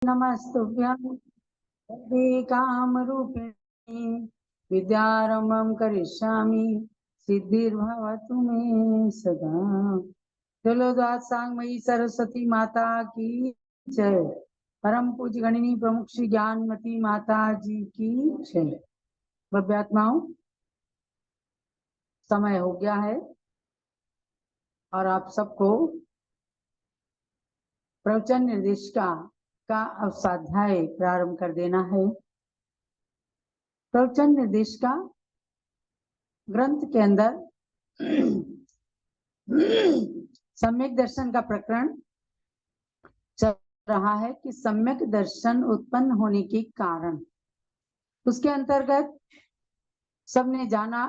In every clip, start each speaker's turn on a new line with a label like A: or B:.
A: नमस्तुभ्यं वरदे कामरूपिणी विद्यारम्भं करिष्यामि सिद्धिर्भवतु मे सदा। चलो दासांगमयी सरस्वती माता की जय। परम पूज्य गणिनी प्रमुख श्री ज्ञानमती माता जी की जय। भव्यात्माओं, समय हो गया है और आप सबको प्रवचन निर्देशिका का अवसाध्याय प्रारंभ कर देना है। प्रवचन निर्देशिका ग्रंथ के अंदर सम्यक दर्शन का प्रकरण चल रहा है कि सम्यक दर्शन उत्पन्न होने के कारण। उसके अंतर्गत सबने जाना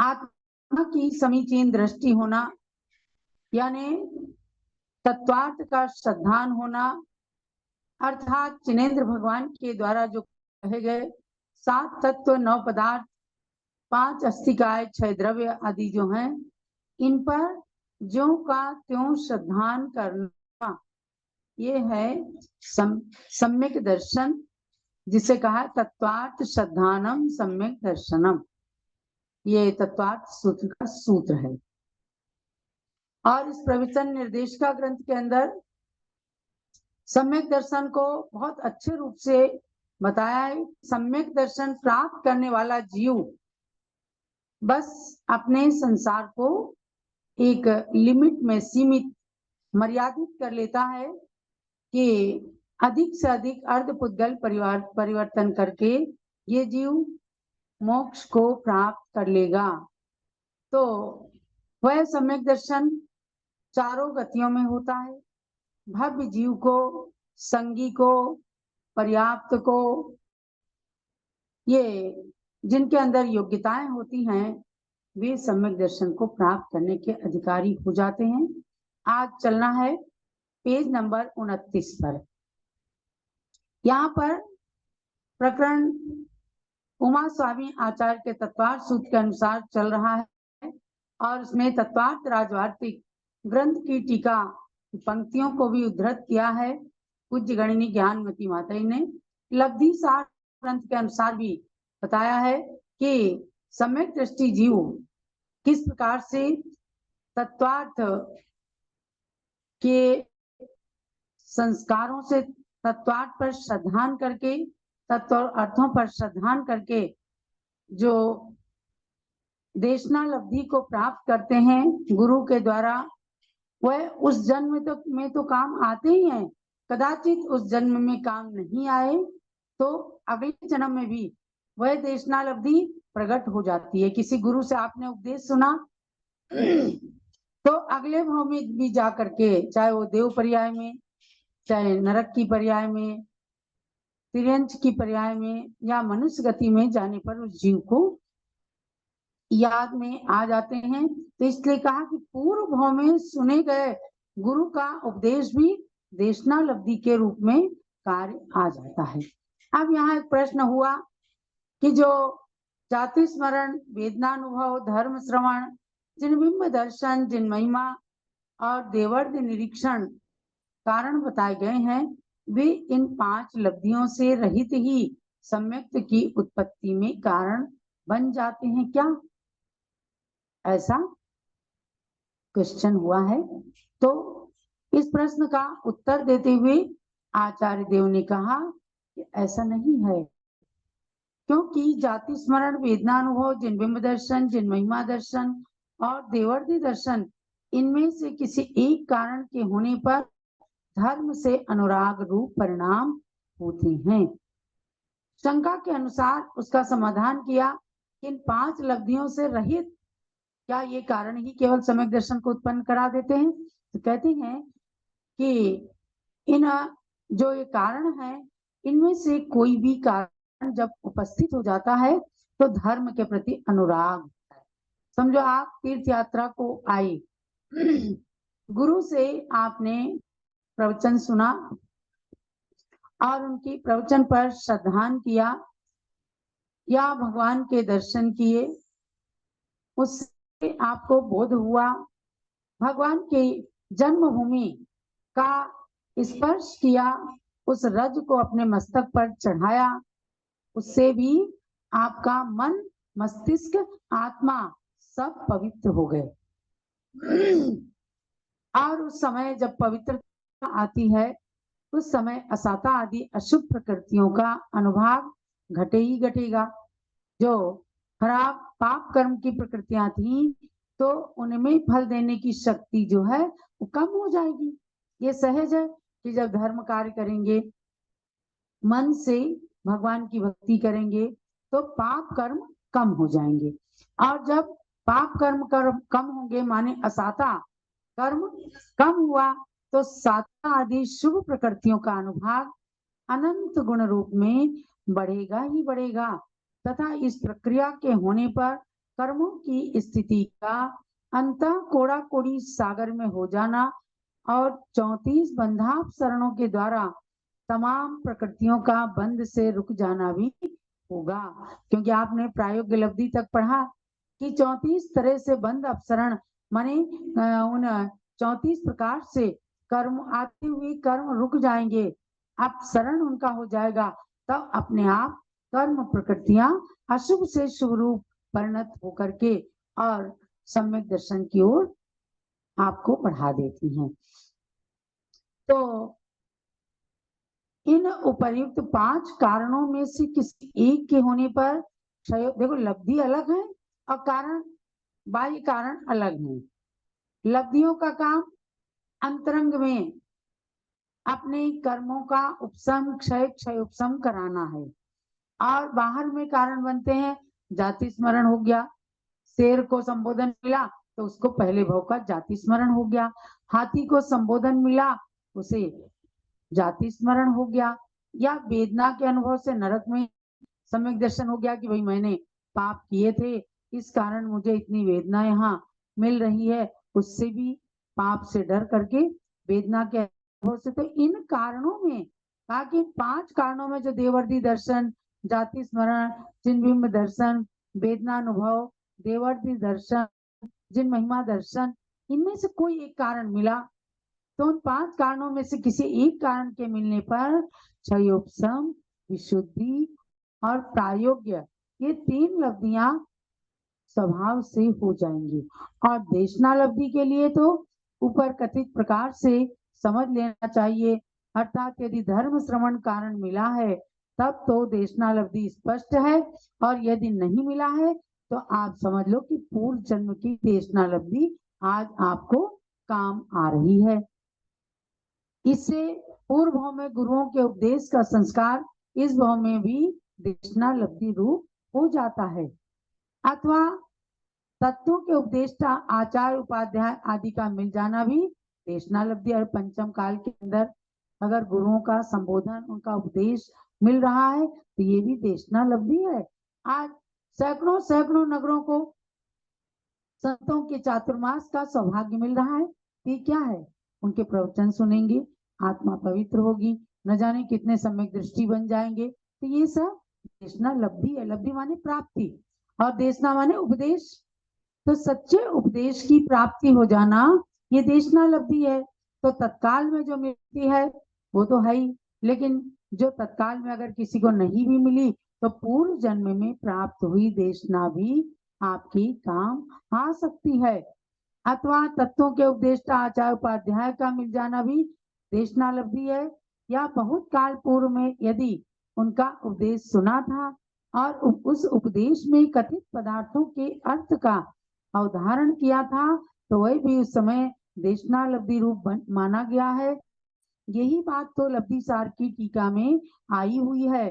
A: आत्मा की समीचीन दृष्टि होना, यानी तत्वार्थ का श्रद्धान होना, अर्थात जिनेन्द्र भगवान के द्वारा जो कहे गए 7 तत्व 9 पदार्थ 5 अस्थिकाय 6 द्रव्य आदि जो हैं, इन पर ज्यों का त्यों श्रद्धान करना, ये है सम्यक दर्शन, जिसे कहा तत्वार्थ श्रद्धानम सम्यक दर्शनम। ये तत्वार्थ सूत्र का सूत्र है। और इस प्रवचन निर्देशिका ग्रंथ के अंदर सम्यक दर्शन को बहुत अच्छे रूप से बताया है। सम्यक दर्शन प्राप्त करने वाला जीव बस अपने संसार को एक लिमिट में सीमित मर्यादित कर लेता है कि अधिक से अधिक अर्धपुद्गल परिवर्तन करके ये जीव मोक्ष को प्राप्त कर लेगा। तो वह सम्यक दर्शन चारों गतियों में होता है। भव्य जीव को, संगी को, पर्याप्त को, ये जिनके अंदर योग्यताएं होती हैं, वे सम्यक दर्शन को प्राप्त करने के अधिकारी हो जाते हैं। आज चलना है पेज नंबर 29 पर। यहाँ पर प्रकरण उमा स्वामी आचार्य के तत्वार्थ सूत्र के अनुसार चल रहा है और उसमें तत्वार्थ राजवार्तिक ग्रंथ की टीका पंक्तियों को भी उद्धृत किया है पूज्य गणिनी ज्ञानमती माता ने। लब्धि सार ग्रंथ के अनुसार भी बताया है कि सम्यक दृष्टि जीव किस प्रकार से तत्वार्थ के संस्कारों से तत्वार्थ पर श्रद्धान करके, तत्व अर्थों पर श्रद्धान करके जो देशना लब्धि को प्राप्त करते हैं गुरु के द्वारा, वह उस जन्म में तो काम आते ही हैं। कदाचित उस जन्म में काम नहीं आए तो अगले जन्म में भी वह देशना लब्धि प्रकट हो जाती है। किसी गुरु से आपने उपदेश सुना तो अगले भाव में भी जा करके, चाहे वो देव पर्याय में, चाहे नरक की पर्याय में, तिर्यंच की पर्याय में या मनुष्य गति में जाने पर उस जीव को याद में आ जाते हैं। तो इसलिए कहा कि पूर्व भाव में सुने गए गुरु का उपदेश भी देशना लब्धि के रूप में कार्य आ जाता है। अब यहाँ एक प्रश्न हुआ कि जो जाति स्मरण, वेदनानुभव, धर्म श्रवण, जिनबिंब दर्शन, जिन महिमा और देवर्द निरीक्षण कारण बताए गए हैं, वे इन 5 लब्धियों से रहित ही सम्यक्त की उत्पत्ति में कारण बन जाते हैं क्या? ऐसा क्वेश्चन हुआ है। तो इस प्रश्न का उत्तर देते हुए आचार्य देव ने कहा कि ऐसा नहीं है, क्योंकि जाति स्मरण, वेदनानुभव, जिनबिंब दर्शन, जिन महिमा दर्शन और देवर्दी दर्शन, इनमें से किसी एक कारण के होने पर धर्म से अनुराग रूप परिणाम होते हैं। शंका के अनुसार उसका समाधान किया, इन 5 लब्धियों से रहित क्या ये कारण ही केवल सम्यक दर्शन को उत्पन्न करा देते हैं? तो कहते हैं कि इन जो ये कारण है, इनमें से कोई भी कारण जब उपस्थित हो जाता है तो धर्म के प्रति अनुराग होता है। समझो आप तीर्थ यात्रा को आए, गुरु से आपने प्रवचन सुना और उनकी प्रवचन पर श्रद्धान किया या भगवान के दर्शन किए, उससे आपको बोध हुआ भगवान के जन्मभूमि का स्पर्श किया, उस रज को अपने मस्तक पर चढ़ाया, उससे भी आपका मन, मस्तिष्क, आत्मा सब पवित्र हो गए। और उस समय जब पवित्रता आती है, उस समय असाता आदि अशुभ प्रकृतियों का अनुभाग घटे ही घटेगा। जो खराब पाप कर्म की प्रकृतियां थी, तो उनमें फल देने की शक्ति जो है वो कम हो जाएगी। ये सहज है कि जब धर्म कार्य करेंगे, मन से भगवान की भक्ति करेंगे, तो पाप कर्म कम हो जाएंगे। और जब पाप कर्म कम होंगे, माने असाता कर्म कम हुआ, तो साता आदि शुभ प्रकृतियों का अनुभाग अनंत गुण रूप में बढ़ेगा ही बढ़ेगा। तथा इस प्रक्रिया के होने पर कर्मों की स्थिति का अंतः कोड़ा कोड़ी सागर में हो जाना और 34 बंधापसरणों के द्वारा तमाम प्रकृतियों का बंध से रुक जाना भी होगा। क्योंकि आपने प्रायोगिक लब्धि तक पढ़ा कि 34 तरह से बंध अपसरण माने उन 34 प्रकार से कर्म आते हुए कर्म रुक जाएंगे, अपसरण उनका हो जाएगा, तब अपने आप कर्म प्रकृतियां अशुभ से शुभ रूप परिणत होकर के और सम्यक दर्शन की ओर आपको बढ़ा देती हैं। तो इन उपर्युक्त 5 कारणों में से किसी एक के होने पर देखो, लब्धि अलग है और कारण, बाह्य कारण अलग है। लब्धियों का काम अंतरंग में अपने कर्मों का उपशम, क्षय क्षय उपशम कराना है। और बाहर में कारण बनते हैं, जाति स्मरण हो गया, शेर को संबोधन मिला तो उसको पहले भाव का जाति स्मरण हो गया, हाथी को संबोधन मिला उसे जाति स्मरण हो गया, या वेदना के अनुभव से नरक में सम्यक दर्शन हो गया कि भाई मैंने पाप किए थे, इस कारण मुझे इतनी वेदना यहाँ मिल रही है, उससे भी पाप से डर करके वेदना के अनुभव से। तो इन कारणों में कहा कि 5 कारणों में जो देवर्दी दर्शन, जाति स्मरण, चिन्ह दर्शन, वेदना अनुभव, देवर्दी दर्शन, जिन महिमा दर्शन, इनमें से कोई एक कारण मिला, तो उन 5 कारणों में से किसी एक कारण के मिलने पर क्षयोपशम, विशुद्धि और प्रायोग्य, ये 3 लब्धियां स्वभाव से हो जाएंगी। और देशनालब्धि के लिए तो ऊपर कथित प्रकार से समझ लेना चाहिए। अर्थात यदि धर्म श्रवण कारण मिला है तब तो देशनालब्धि स्पष्ट है, और यदि नहीं मिला है तो आप समझ लो कि पूर्व जन्म की देशनालब्धि आज आपको काम आ रही है। इससे पूर्व भाव में गुरुओं के उपदेश का संस्कार इस भाव में भी देशनालब्धि रूप हो जाता है। अथवा तत्वों के उपदेष्टा, आचार्य, उपाध्याय आदि का मिल जाना भी देशनालब्धि। और पंचम काल के अंदर अगर गुरुओं का संबोधन, उनका उपदेश मिल रहा है तो ये भी देशनालब्धि है। आज सैकड़ों सैकड़ों नगरों को संतों के चातुर्मास का सौभाग्य मिल रहा है। ये क्या है? उनके प्रवचन सुनेंगे, आत्मा पवित्र होगी, न जाने कितने सम्यक दृष्टि बन जाएंगे। तो ये सब देशनालब्धि है। लब्धि माने प्राप्ति और देशना माने उपदेश। तो सच्चे उपदेश की प्राप्ति हो जाना ये देशनालब्धि है। तो तत्काल में जो मिलती है वो तो है ही, लेकिन जो तत्काल में अगर किसी को नहीं भी मिली तो पूर्व जन्म में प्राप्त हुई देशना भी आपकी काम आ सकती है। अथवा तत्वों के उपदेष्टा, आचार्य, उपाध्याय का मिल जाना भी देशनालब्धि है। या बहुत काल पूर्व में यदि उनका उपदेश सुना था और उस उपदेश में कथित पदार्थों के अर्थ का अवधारण किया था, तो वह भी उस समय देशनालब्धि रूप माना गया है। यही बात तो लब्धिसार की टीका में आई हुई है।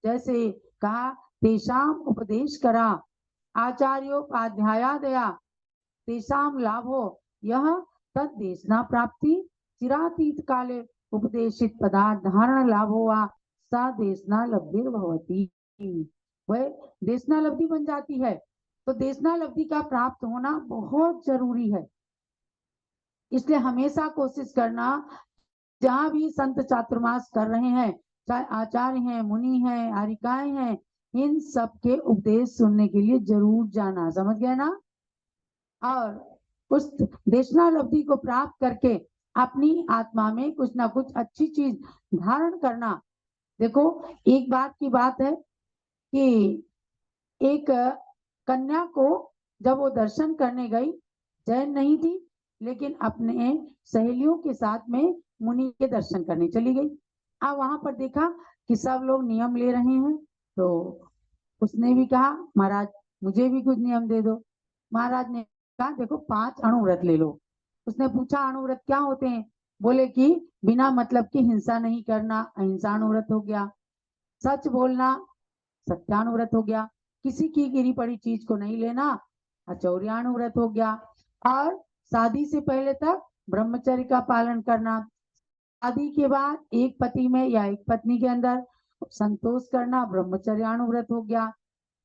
A: जैसे कहा, तेषाम उपदेश करा आचार्योपाध्यायादया तेषाम लाभो यह तद देशना प्राप्ति चिरातीत काले उपदेशित पदार्थ धारण लाभो वा सा देशनालब्धिर भवति। वह देशनालब्धि बन जाती है। तो देशनालब्धि का प्राप्त होना बहुत जरूरी है। इसलिए हमेशा कोशिश करना, जहां भी संत चातुर्मास कर रहे हैं, चाहे आचार्य हैं, मुनि हैं, हरिकाएं हैं, इन सब के उपदेश सुनने के लिए जरूर जाना। समझ गए ना? और उस देशनालब्धि को प्राप्त करके अपनी आत्मा में कुछ ना कुछ अच्छी चीज धारण करना। देखो, एक बात की बात है कि एक कन्या को जब वो दर्शन करने गई, जैन नहीं थी, लेकिन अपने सहेलियों के साथ में मुनि के दर्शन करने चली गई। अब वहां पर देखा कि सब लोग नियम ले रहे हैं, तो उसने भी कहा महाराज मुझे भी कुछ नियम दे दो। महाराज ने कहा देखो 5 अणुव्रत ले लो। उसने पूछा अणुव्रत क्या होते हैं? बोले कि बिना मतलब की हिंसा नहीं करना, अहिंसा अणुव्रत हो गया। सच बोलना, सत्यानुव्रत हो गया। किसी की गिरी पड़ी चीज को नहीं लेना, अचौर्यानुव्रत हो गया। और शादी से पहले तक ब्रह्मचर्य का पालन करना, शादी के बाद एक पति में या एक पत्नी के अंदर संतोष करना, ब्रह्मचर्यानुव्रत हो गया।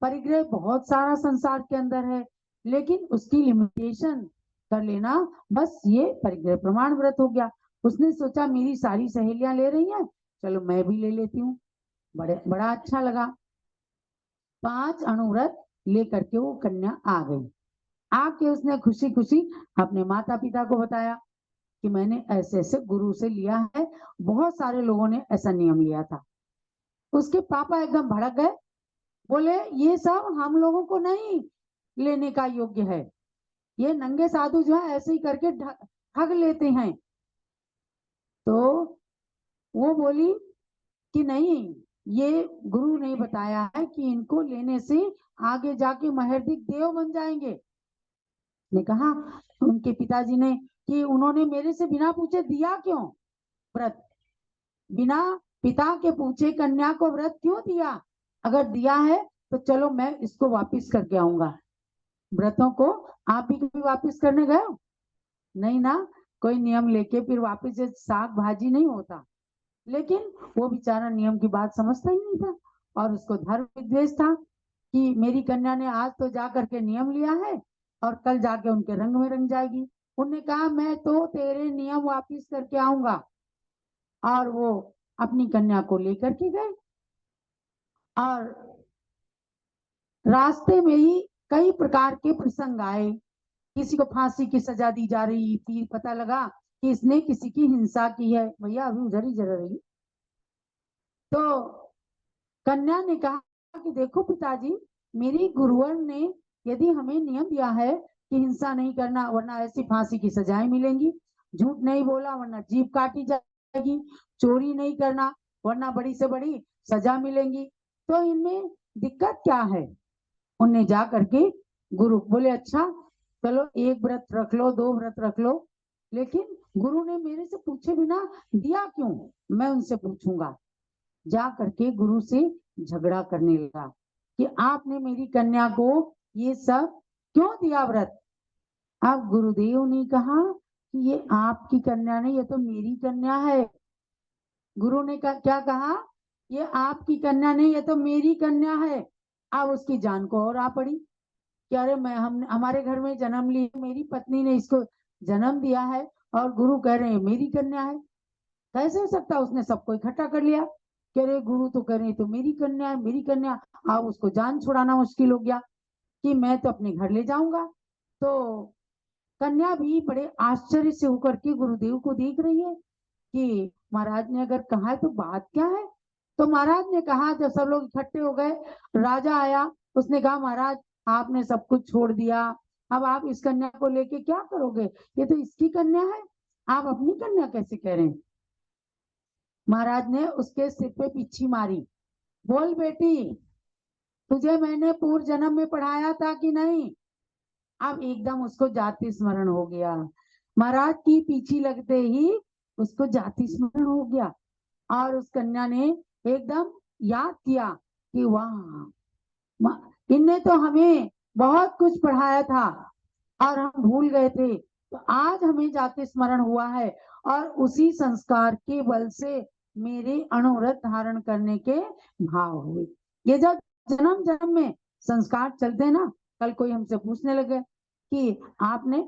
A: परिग्रह बहुत सारा संसार के अंदर है, लेकिन उसकी लिमिटेशन कर लेना, बस ये परिग्रह प्रमाण व्रत हो गया। उसने सोचा मेरी सारी सहेलियां ले रही हैं, चलो मैं भी ले लेती हूँ। बड़ा अच्छा लगा। 5 अणुव्रत लेकर के वो कन्या आ गई। आके उसने खुशी खुशी अपने माता पिता को बताया कि मैंने ऐसे ऐसे गुरु से लिया है। बहुत सारे लोगों ने ऐसा नियम लिया था। उसके पापा एकदम भड़क गए, बोले ये सब हम लोगों को नहीं लेने का योग्य है, ये नंगे साधु जो है ऐसे ही करके ठग लेते हैं। तो वो बोली कि नहीं, ये गुरु ने बताया है कि इनको लेने से आगे जाके महर्दिक देव बन जाएंगे। ने कहा उनके पिताजी ने कि उन्होंने मेरे से बिना पूछे दिया क्यों व्रत? बिना पिता के पूछे कन्या को व्रत क्यों दिया? अगर दिया है तो चलो मैं इसको वापिस करके आऊंगा। व्रतों को आप भी कभी वापिस करने गए हो? नहीं ना, कोई नियम लेके फिर वापिस साग भाजी नहीं होता। लेकिन वो बेचारा नियम की बात समझता ही नहीं था, और उसको धर्म विद्वेष था कि मेरी कन्या ने आज तो जा करके नियम लिया है और कल जाके उनके रंग में रंग जाएगी। उन्होंने कहा मैं तो तेरे नियम वापिस करके आऊंगा। और वो अपनी कन्या को लेकर के गए, और रास्ते में ही कई प्रकार के प्रसंग आए। किसी को फांसी की सजा दी जा रही थी, पता लगा कि इसने किसी की हिंसा की है। भैया अभी उधर ही जरा रही। तो कन्या ने कहा कि देखो पिताजी, मेरी गुरुवर ने यदि हमें नियम दिया है कि हिंसा नहीं करना वरना ऐसी फांसी की सजाएं मिलेंगी, झूठ नहीं बोला वरना जीभ काटी जाएगी, चोरी नहीं करना वरना बड़ी से बड़ी सजा मिलेंगी, तो इनमें दिक्कत क्या है? उनने जा करके गुरु बोले अच्छा चलो एक व्रत रख लो, 2 व्रत रख लो, लेकिन गुरु ने मेरे से पूछे बिना दिया क्यों? मैं उनसे पूछूंगा। जा करके गुरु से झगड़ा करने लगा कि आपने मेरी कन्या को ये सब क्यों दिया व्रत? अब गुरुदेव ने कहा कि ये आपकी कन्या नहीं, ये तो मेरी कन्या है। गुरु ने क्या कहा? ये आपकी कन्या नहीं, ये तो मेरी कन्या है। अब उसकी जान को और आ पड़ी कि अरे मैं हमारे घर में जन्म लिया, मेरी पत्नी ने इसको जन्म दिया है और गुरु कह रहे हैं मेरी कन्या है। कैसे हो सकता? उसने सबको इकट्ठा कर लिया, कह रहे गुरु तो कह रहे तो मेरी कन्या है, मेरी कन्या। अब उसको जान छुड़ाना मुश्किल हो गया कि मैं तो अपने घर ले जाऊंगा। तो कन्या भी बड़े आश्चर्य से होकर के गुरुदेव को देख रही है कि महाराज ने अगर कहा है तो बात क्या है। तो महाराज ने कहा, जब सब लोग इकट्ठे हो गए, राजा आया, उसने कहा महाराज आपने सब कुछ छोड़ दिया, अब आप इस कन्या को लेके क्या करोगे? ये तो इसकी कन्या है, आप अपनी कन्या कैसे कह रहे हैं? महाराज ने उसके सिर पे पीछी मारी, बोल बेटी तुझे मैंने पूर्व जन्म में पढ़ाया था कि नहीं? अब एकदम उसको जाति स्मरण हो गया। महाराज की पीछी लगते ही उसको जाति स्मरण हो गया, और उस कन्या ने एकदम याद किया कि वाह, इनने तो हमें बहुत कुछ पढ़ाया था और हम भूल गए थे, तो आज हमें जाति स्मरण हुआ है, और उसी संस्कार के बल से मेरे अणुव्रत धारण करने के भाव हुए। ये जब जन्म जन्म में संस्कार चलते हैं ना। कल कोई हमसे पूछने लगे कि आपने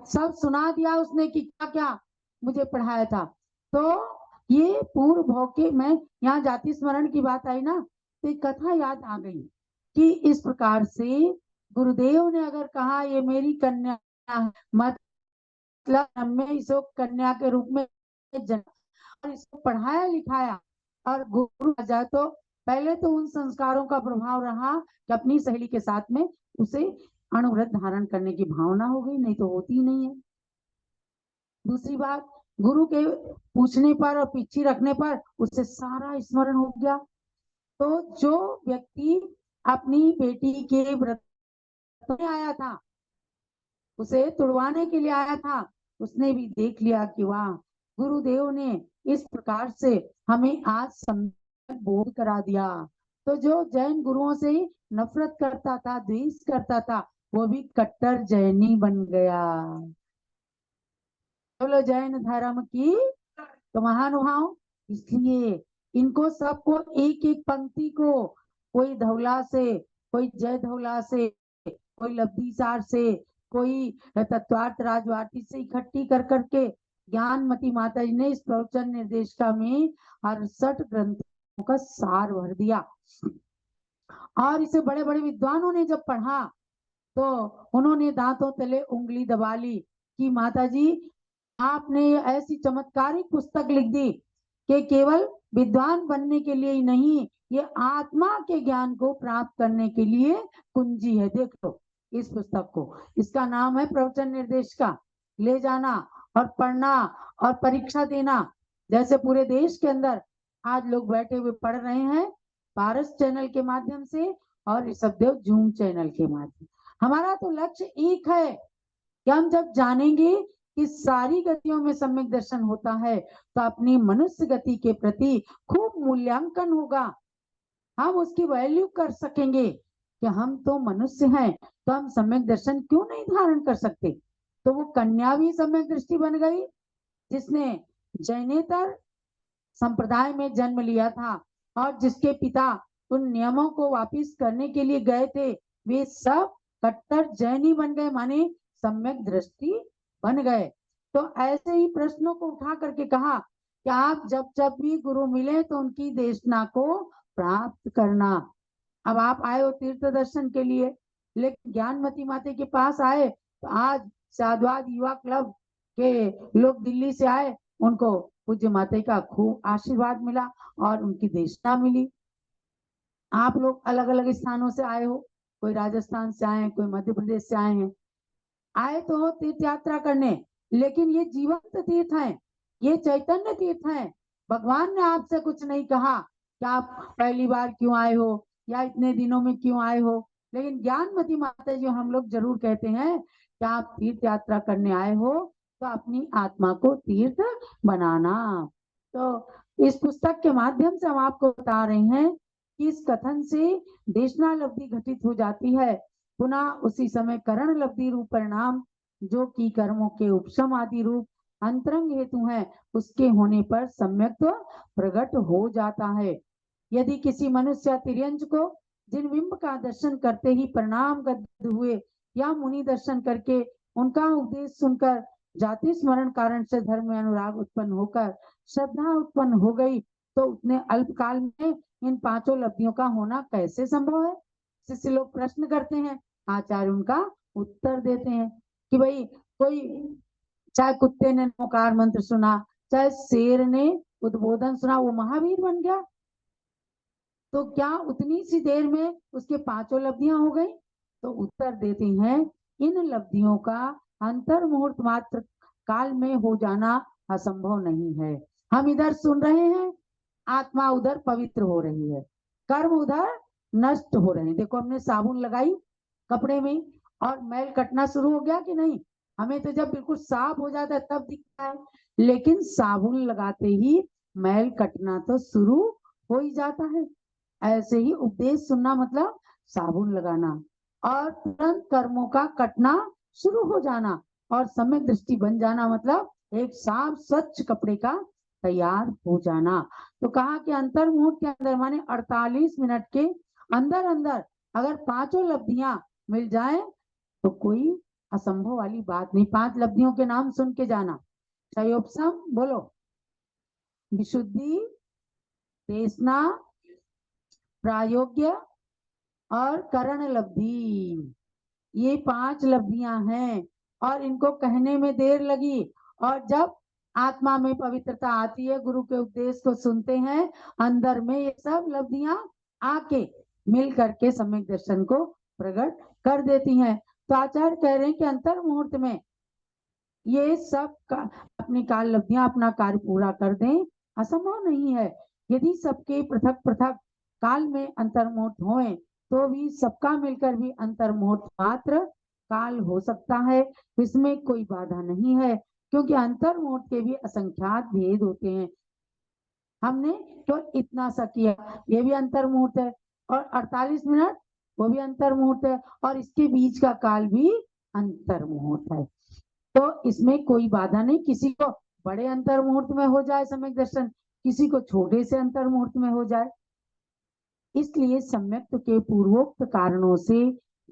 A: सब सुना दिया उसने कि क्या क्या मुझे पढ़ाया था। तो ये पूर्व भव के, मैं यहाँ जाति स्मरण की बात आई ना, तो एक कथा याद आ गई कि इस प्रकार से गुरुदेव ने अगर कहा ये मेरी कन्या मतलब में इसको कन्या के रूप में और इसको पढ़ाया लिखाया और गुरु आ जाए तो पहले तो उन संस्कारों का प्रभाव रहा कि अपनी सहेली के साथ में उसे अणुव्रत धारण करने की भावना हो गई, नहीं तो होती ही नहीं है। दूसरी बात, गुरु के पूछने पर और पीछे रखने पर उसे सारा स्मरण हो गया। तो जो व्यक्ति अपनी बेटी के व्रत में आया था, उसे तुड़वाने के लिए आया था, उसने भी देख लिया कि वाह, गुरुदेव ने इस प्रकार से हमें आज सम्यक बोध करा दिया। तो जो जैन गुरुओं से नफरत करता था, द्वेष करता था, वो भी कट्टर जैनी बन गया। बोलो जैन धर्म की। तो महानुभाव, इसलिए इनको सबको एक एक पंक्ति को, कोई धौला से, कोई जय धौला से, कोई लब्धिसार से, कोई तत्वार्थ राजवाटी से इकट्ठी कर करके ज्ञानमती माता जी ने इस प्रवचन निर्देशिका में 68 ग्रंथों का सार भर दिया। और इसे बड़े बड़े विद्वानों ने जब पढ़ा तो उन्होंने दांतों तले उंगली दबा ली कि माता जी, आपने ऐसी चमत्कारिक पुस्तक लिख दी कि केवल विद्वान बनने के लिए ही नहीं, ये आत्मा के ज्ञान को प्राप्त करने के लिए कुंजी है। देख लो इस पुस्तक को, इसका नाम है प्रवचन निर्देशिका। ले जाना और पढ़ना और परीक्षा देना। जैसे पूरे देश के अंदर आज लोग बैठे हुए पढ़ रहे हैं पारस चैनल के माध्यम से और ऋषभदेव जूम चैनल के माध्यम। हमारा तो लक्ष्य एक है कि हम जब जानेंगे कि सारी गतियों में सम्यक दर्शन होता है तो अपनी मनुष्य गति के प्रति खूब मूल्यांकन होगा। हम उसकी वैल्यू कर सकेंगे कि हम तो मनुष्य हैं, तो हम सम्यक दर्शन क्यों नहीं धारण कर सकते। तो वो कन्या भी सम्यक दृष्टि बन गई जिसने जैनेतर संप्रदाय में जन्म लिया था और जिसके पिता उन नियमों को वापिस करने के लिए गए थे, वे सब कट्टर जैनी बन गए, माने सम्यक दृष्टि बन गए। तो ऐसे ही प्रश्नों को उठा करके कहा कि आप जब जब भी गुरु मिले तो उनकी देशना को प्राप्त करना। अब आप आए हो तीर्थ दर्शन के लिए, लेकिन ज्ञानमती माता के पास आए तो आज साधुवाद युवा क्लब के लोग दिल्ली से आए, उनको पूज्य माता का खूब आशीर्वाद मिला और उनकी देशना मिली। आप लोग अलग अलग स्थानों से आए हो, कोई राजस्थान से आए हैं, कोई मध्य प्रदेश से आए हैं। आए तो हो तीर्थ यात्रा करने, लेकिन ये जीवंत तीर्थ है, ये चैतन्य तीर्थ है। भगवान ने आपसे कुछ नहीं कहा कि आप पहली बार क्यों आए हो या इतने दिनों में क्यों आए हो, लेकिन ज्ञानमती माता जी हम लोग जरूर कहते हैं कि आप तीर्थ यात्रा करने आए हो तो अपनी आत्मा को तीर्थ बनाना। तो इस पुस्तक के माध्यम से हम आपको बता रहे हैं कि इस कथन से देशना लब्धि घटित हो जाती है, पुनः उसी समय करण लब्धि रूप परिणाम जो कि कर्मों के उपशम आदि रूप अंतरंग हेतु है, उसके होने पर सम्यक्त्व प्रकट हो जाता है। यदि किसी मनुष्य तिर्यंज को जिन बिंब का दर्शन करते ही परिणाम हुए या मुनि दर्शन करके उनका उपदेश सुनकर जाति स्मरण कारण से धर्म में अनुराग उत्पन्न होकर श्रद्धा उत्पन्न हो गई, तो उतने अल्पकाल में इन पांचों लब्धियों का होना कैसे संभव है। शिष्य लोग प्रश्न करते हैं, आचार्य उनका उत्तर देते हैं कि भाई कोई, चाहे कुत्ते ने नमोकार मंत्र सुना, चाहे शेर ने उद्बोधन सुना, वो महावीर बन गया। तो क्या उतनी सी देर में उसके पांचों लब्धियां हो गई। तो उत्तर देते हैं, इन लब्धियों का अंतर मुहूर्त मात्र काल में हो जाना असंभव नहीं है। हम इधर सुन रहे हैं, आत्मा उधर पवित्र हो रही है, कर्म उधर नष्ट हो रहे हैं। देखो हमने साबुन लगाई कपड़े में और मैल कटना शुरू हो गया कि नहीं। हमें तो जब बिल्कुल साफ हो जाता है तब दिखता है, लेकिन साबुन लगाते ही मैल कटना तो शुरू हो ही जाता है। ऐसे ही उपदेश सुनना मतलब साबुन लगाना और तुरंत कर्मों का कटना शुरू हो जाना और सम्यक दृष्टि बन जाना मतलब एक साफ स्वच्छ कपड़े का तैयार हो जाना। तो कहा कि अंतर मुहूर्त के अंदर माने 48 मिनट के अंदर अंदर अगर पांचों लब्धियां मिल जाए तो कोई असंभव वाली बात नहीं। 5 लब्धियों के नाम सुन के जाना। क्षयोपशम बोलो, विशुद्धि, देशना, प्रायोग्य और करण लब्धि, ये 5 लब्धियां हैं और इनको कहने में देर लगी, और जब आत्मा में पवित्रता आती है, गुरु के उपदेश को सुनते हैं, अंदर में ये सब लब्धियां आके मिल करके सम्यक दर्शन को प्रकट कर देती हैं। तो आचार्य कह रहे हैं कि अंतर मुहूर्त में ये सब अपनी काल लब्धियां अपना कार्य पूरा कर दें, असंभव नहीं है। यदि सबके पृथक पृथक काल में अंतर मुहूर्त होए तो भी सबका मिलकर भी अंतर मुहूर्त मात्र काल हो सकता है, इसमें कोई बाधा नहीं है, क्योंकि अंतर मुहूर्त के भी असंख्यात भेद होते हैं। हमने तो इतना सा किया, ये भी अंतर मुहूर्त है, और 48 मिनट वो भी अंतर मुहूर्त है, और इसके बीच का काल भी अंतर मुहूर्त है। तो इसमें कोई बाधा नहीं, किसी को बड़े अंतर मुहूर्त में हो जाए सम्यक दर्शन, किसी को छोटे से अंतर मुहूर्त में हो जाए। इसलिए सम्यक्त के पूर्वोक्त कारणों से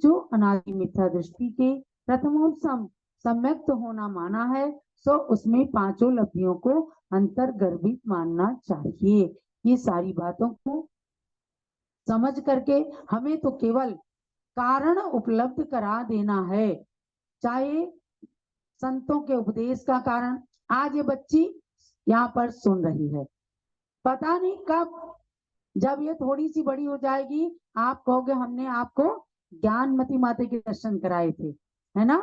A: जो अनादि मिथ्या दृष्टि के प्रथमोपम सम्यक्त होना माना है, सो उसमें पांचों लब्धियों को अंतर्गर्भित मानना चाहिए। ये सारी बातों को समझ करके हमें तो केवल कारण उपलब्ध करा देना है, चाहे संतों के उपदेश का कारण। आज ये बच्ची यहाँ पर सुन रही है, पता नहीं कब जब ये थोड़ी सी बड़ी हो जाएगी आप कहोगे हमने आपको ज्ञानमती माता के दर्शन कराए थे, है ना,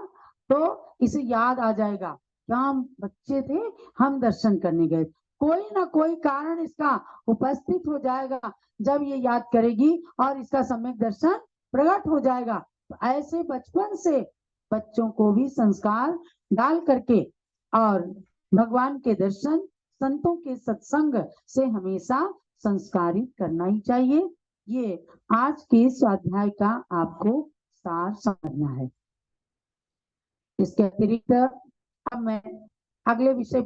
A: तो इसे याद आ जाएगा क्या हम बच्चे थे, हम दर्शन करने गए। कोई ना कोई कारण इसका उपस्थित हो जाएगा, जब ये याद करेगी और इसका सम्यक दर्शन प्रकट हो जाएगा। तो ऐसे बचपन से बच्चों को भी संस्कार डाल करके और भगवान के दर्शन, संतों के सत्संग से हमेशा संस्कारित करना ही चाहिए। ये आज के स्वाध्याय का आपको सार समझना है। इसके अतिरिक्त अब मैं अगले विषय